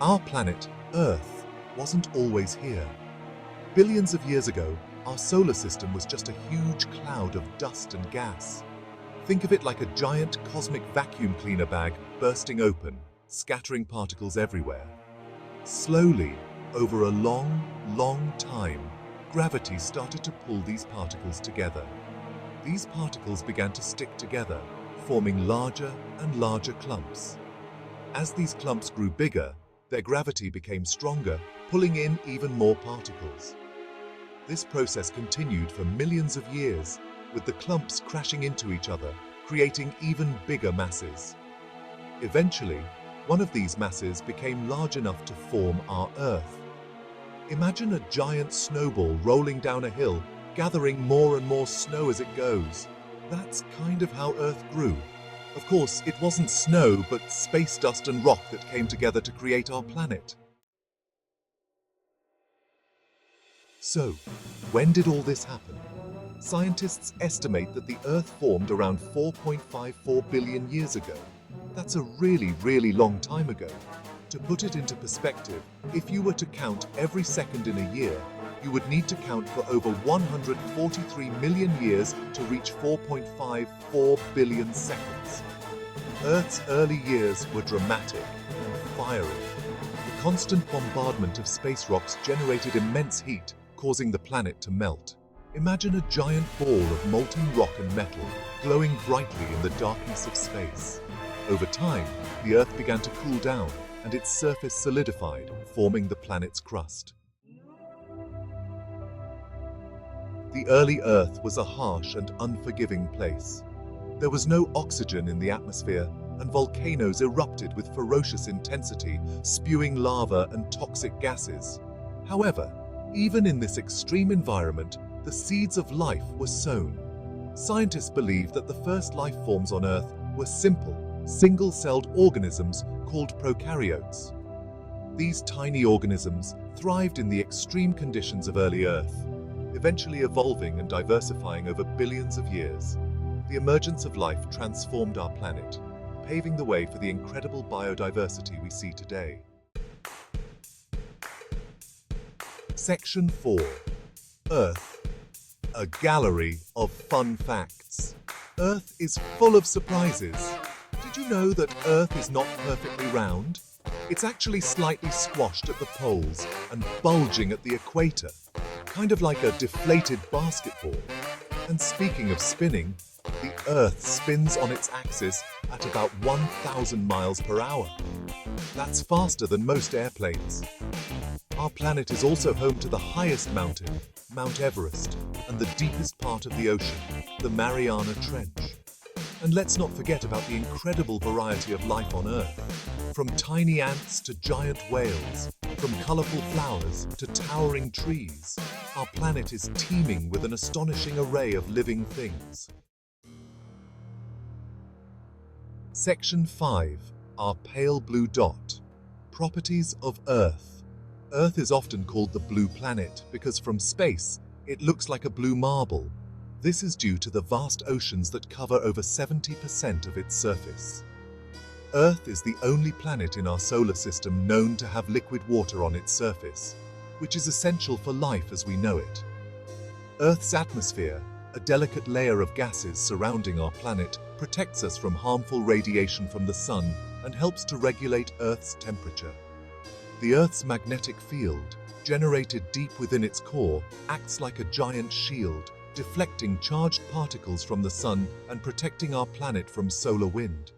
Our planet, Earth, wasn't always here. Billions of years ago, our solar system was just a huge cloud of dust and gas. Think of it like a giant cosmic vacuum cleaner bag bursting open, scattering particles everywhere. Slowly, over a long time, gravity started to pull these particles together. These particles began to stick together, forming larger and larger clumps. As these clumps grew bigger, their gravity became stronger, pulling in even more particles. This process continued for millions of years, with the clumps crashing into each other, creating even bigger masses. Eventually, one of these masses became large enough to form our Earth. Imagine a giant snowball rolling down a hill, gathering more and more snow as it goes. That's kind of how Earth grew. Of course, it wasn't snow, but space dust and rock that came together to create our planet. So, when did all this happen? Scientists estimate that the Earth formed around 4.54 billion years ago. That's a really long time ago. To put it into perspective, if you were to count every second in a year, you would need to count for over 143 million years to reach 4.54 billion seconds. Earth's early years were dramatic and fiery. The constant bombardment of space rocks generated immense heat, causing the planet to melt. Imagine a giant ball of molten rock and metal glowing brightly in the darkness of space. Over time, the Earth began to cool down and its surface solidified, forming the planet's crust. The early Earth was a harsh and unforgiving place. There was no oxygen in the atmosphere, and volcanoes erupted with ferocious intensity, spewing lava and toxic gases. However, even in this extreme environment, the seeds of life were sown. Scientists believe that the first life forms on Earth were simple, single-celled organisms called prokaryotes. These tiny organisms thrived in the extreme conditions of early Earth, eventually evolving and diversifying over billions of years. The emergence of life transformed our planet, paving the way for the incredible biodiversity we see today. Section 4. Earth. A gallery of fun facts. Earth is full of surprises. Did you know that Earth is not perfectly round? It's actually slightly squashed at the poles and bulging at the equator, kind of like a deflated basketball. And speaking of spinning, the Earth spins on its axis at about 1,000 miles per hour. That's faster than most airplanes. Our planet is also home to the highest mountain, Mount Everest, and the deepest part of the ocean, the Mariana Trench. And let's not forget about the incredible variety of life on Earth. From tiny ants to giant whales, from colorful flowers to towering trees, our planet is teeming with an astonishing array of living things. Section 5. Our pale blue dot. Properties of Earth. Earth is often called the blue planet because from space, it looks like a blue marble. This is due to the vast oceans that cover over 70% of its surface. Earth is the only planet in our solar system known to have liquid water on its surface, which is essential for life as we know it. Earth's atmosphere, a delicate layer of gases surrounding our planet, protects us from harmful radiation from the sun and helps to regulate Earth's temperature. The Earth's magnetic field, generated deep within its core, acts like a giant shield, deflecting charged particles from the sun and protecting our planet from solar wind.